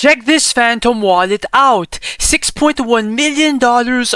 Check this phantom wallet out. $6.1 million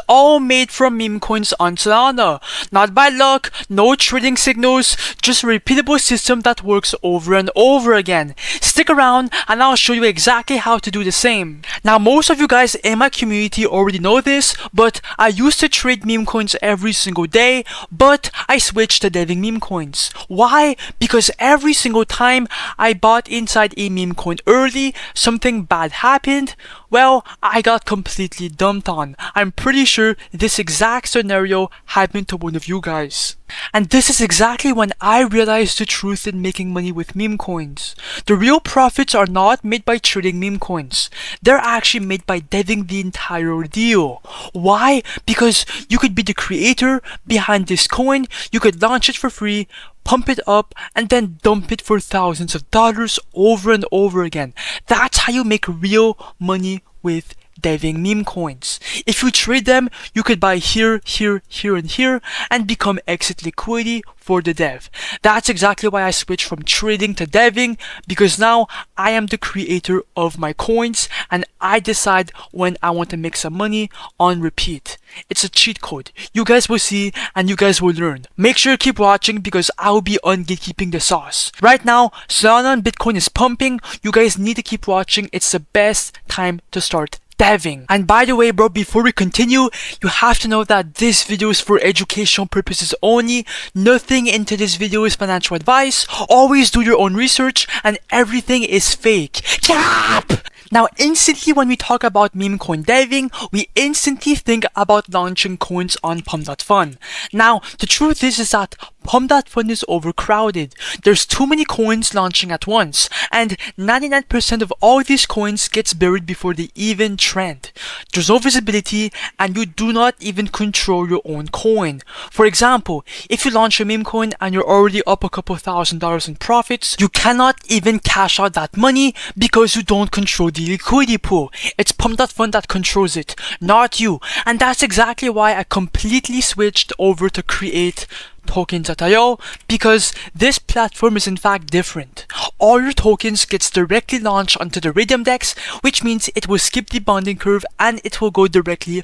all made from meme coins on Solana. Not by luck, no trading signals, just a repeatable system that works over and over again. Stick around and I'll show you exactly how to do the same. Now most of you guys in my community already know this, but I used to trade meme coins every single day, but I switched to deving meme coins. Why? Because every single time I bought inside a meme coin early, something bad happened. Well, I got completely dumped on. I'm pretty sure this exact scenario happened to one of you guys. And this is exactly when I realized the truth in making money with meme coins. The real profits are not made by trading meme coins. They're actually made by deving the entire ordeal. Why? Because you could be the creator behind this coin, you could launch it for free, pump it up, and then dump it for thousands of dollars over and over again. That's how you make real money with deving meme coins. If you trade them, you could buy here, here, here, and here, and become exit liquidity for the dev. That's exactly why I switched from trading to deving, because now I am the creator of my coins and I decide when I want to make some money on repeat. It's a cheat code. You guys will see and you guys will learn. Make sure you keep watching because I will be on gatekeeping the sauce. Right now, Solana and Bitcoin is pumping. You guys need to keep watching. It's the best time to start deving. And by the way, bro, before we continue, you have to know that this video is for educational purposes only. Nothing into this video is financial advice. Always do your own research and everything is fake. Cap! Now, instantly when we talk about meme coin deving, we instantly think about launching coins on Pump.fun. Now, the truth is that Pump.fun is overcrowded. There's too many coins launching at once, and 99% of all these coins gets buried before they even trend. There's no visibility, and you do not even control your own coin. For example, if you launch a meme coin and you're already up a couple $1,000s in profits, you cannot even cash out that money because you don't control the liquidity pool. It's Pump.fun that controls it, not you. And that's exactly why I completely switched over to create token.io, because this platform is in fact different. All your tokens gets directly launched onto the Radium DEX, which means it will skip the bonding curve and it will go directly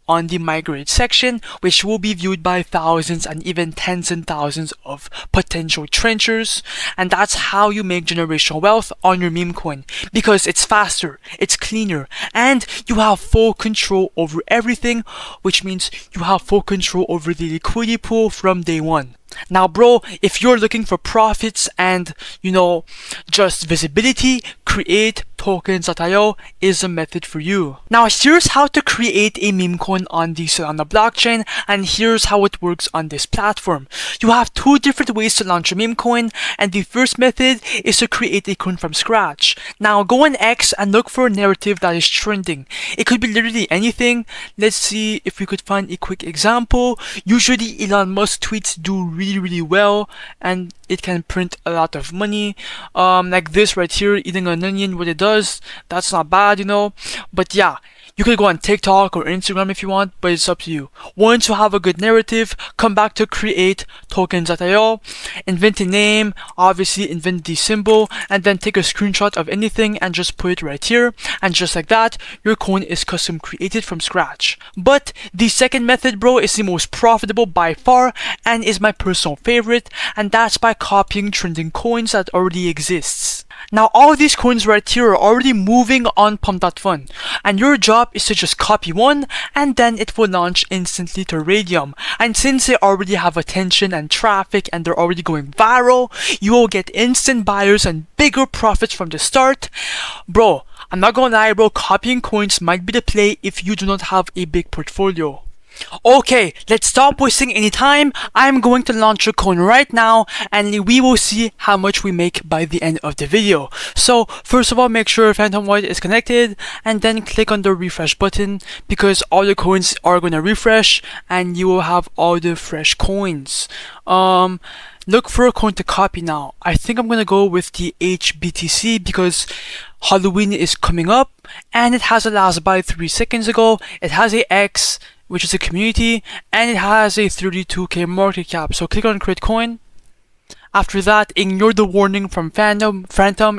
on the migrate section, which will be viewed by thousands and even tens and thousands of potential trenchers. And that's how you make generational wealth on your meme coin, because it's faster, it's cleaner, and you have full control over everything, which means you have full control over the liquidity pool from day one. Now, bro, if you're looking for profits and, just visibility, create token.io is a method for you. Now, here's how to create a meme coin on the Solana blockchain, and here's how it works on this platform. You have two different ways to launch a meme coin, and the first method is to create a coin from scratch. Now, go on X and look for a narrative that is trending. It could be literally anything. Let's see if we could find a quick example. Usually, Elon Musk tweets do really well, and it can print a lot of money, like this right here, eating an onion. What it does, that's not bad, but yeah, you could go on TikTok or Instagram if you want, but it's up to you. Once you have a good narrative, come back to create token.io, invent a name, obviously invent the symbol, and then take a screenshot of anything and just put it right here, and just like that, your coin is custom created from scratch. But the second method, bro, is the most profitable by far and is my personal favorite, and that's by copying trending coins that already exists. Now, all these coins right here are already moving on Pump.fun, and your job is to just copy one, and then it will launch instantly to Radium. And since they already have attention and traffic and they're already going viral, you will get instant buyers and bigger profits from the start. Bro, I'm not gonna lie, bro, copying coins might be the play if you do not have a big portfolio. Okay, let's stop wasting any time. I'm going to launch a coin right now and we will see how much we make by the end of the video. So first of all, make sure Phantom Wallet is connected and then click on the refresh button, because all the coins are going to refresh and you will have all the fresh coins. Look for a coin to copy now. I think I'm going to go with the HBTC because Halloween is coming up and it has a last buy 3 seconds ago. It has a X, which is a community, and it has a 32k market cap. So click on create coin. After that, ignore the warning from Phantom,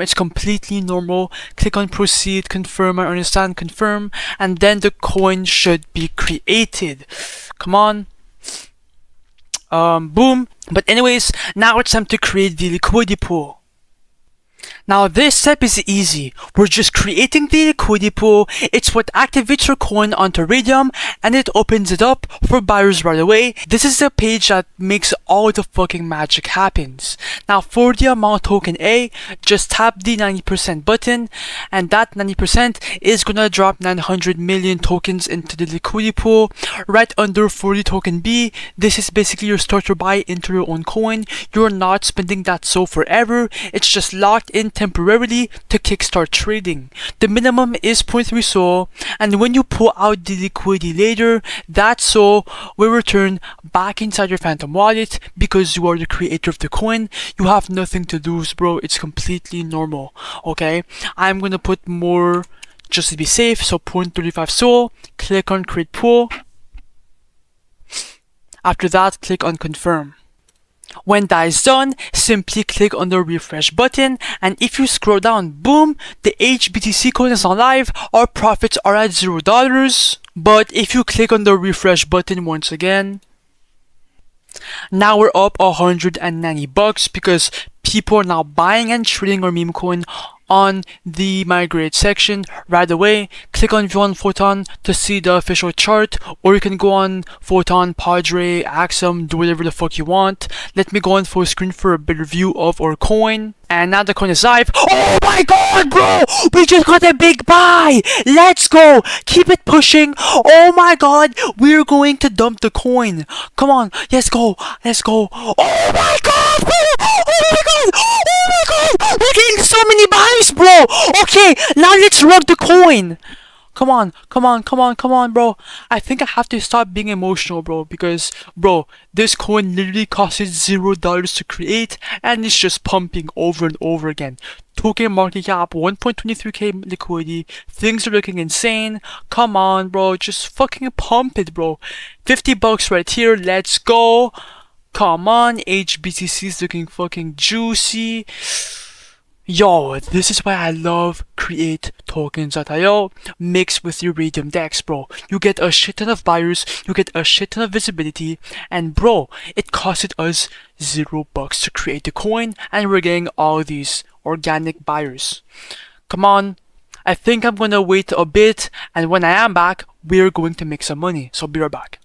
it's completely normal. Click on proceed, confirm, I understand, confirm, and then the coin should be created. Come on. Boom. But anyways, now it's time to create the liquidity pool. Now this step is easy. We're just creating the liquidity pool. It's what activates your coin onto Radium and it opens it up for buyers right away. This is the page that makes all the fucking magic happens. Now for the amount token A, just tap the 90% button and that 90% is gonna drop 900 million tokens into the liquidity pool. Right under 40 token B, this is basically your starter buy into your own coin. You're not spending that SOL forever. It's just locked in temporarily to kickstart trading. The minimum is 0.3 SOL, and when you pull out the liquidity later, that SOL will return back inside your Phantom wallet because you are the creator of the coin. You have nothing to lose, bro. It's completely normal. Okay, I'm gonna put more just to be safe, so 0.35 SOL. Click on create pool. After that, click on confirm. When that is done, simply click on the refresh button, and if you scroll down, boom, the HBTC coin is not live. Our profits are at $0. But if you click on the refresh button once again, now we're up $190 because people are now buying and trading our meme coin on the migrate section right away. Click on view on Photon to see the official chart, or you can go on Photon, Padre, Axum, do whatever the fuck you want. Let me go on full screen for a better view of our coin. And now the coin is live. Oh my god, bro! We just got a big buy! Let's go! Keep it pushing! Oh my god! We're going to dump the coin! Come on, let's go! Let's go! Oh my god, bro! Oh my god! Oh my god! We're getting so many buys, bro! Okay, now let's rug the coin! Come on, come on, come on, come on, bro. I think I have to stop being emotional, bro, because, bro, this coin literally costed $0 to create, and it's just pumping over and over again. Token market cap, 1.23k liquidity, things are looking insane. Come on, bro, just fucking pump it, bro. $50 right here, let's go. Come on, HBTC is looking fucking juicy. Yo, this is why I love create token.io mixed with your Radium DEX, bro. You get a shit ton of buyers, you get a shit ton of visibility, and bro, it costed us $0 to create the coin, and we're getting all these organic buyers. Come on, I think I'm gonna wait a bit, and when I am back, we're going to make some money, so be right back.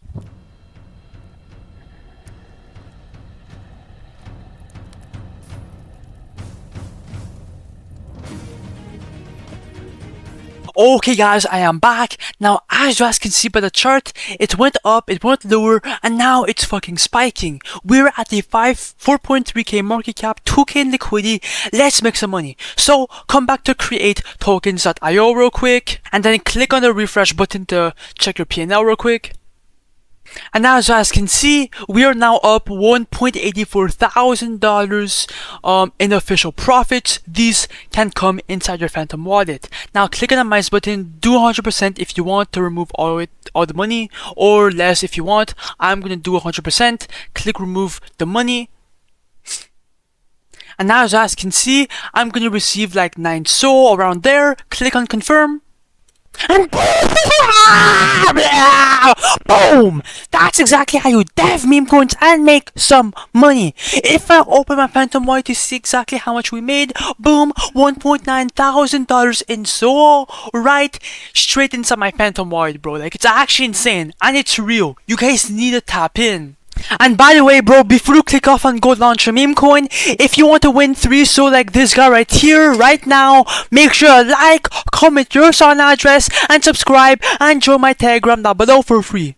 Okay guys, I am back. Now as you guys can see by the chart, it went up, it went lower, and now it's fucking spiking. We're at a 4.3k market cap, 2k in liquidity. Let's make some money. So come back to create tokens.io real quick, and then click on the refresh button to check your P&L real quick. And now as you guys can see, we are now up $1.84 in official profits. These can come inside your Phantom wallet. Now click on the minus button, do 100% if you want to remove all the money, or less if you want. I'm gonna do 100%. Click remove the money. And now as you guys can see, I'm gonna receive like 9 SOL around there. Click on confirm. And boom! That's exactly how you dev meme coins and make some money. If I open my Phantom wallet to see exactly how much we made, boom, $1,900 in SOL, right straight inside my Phantom wallet, bro. Like, it's actually insane, and it's real. You guys need to tap in. And by the way, bro, before you click off and go launch a meme coin, if you want to win 3 SOL like this guy right here, right now, make sure to like, comment your Solana address, and subscribe, and join my Telegram down below for free.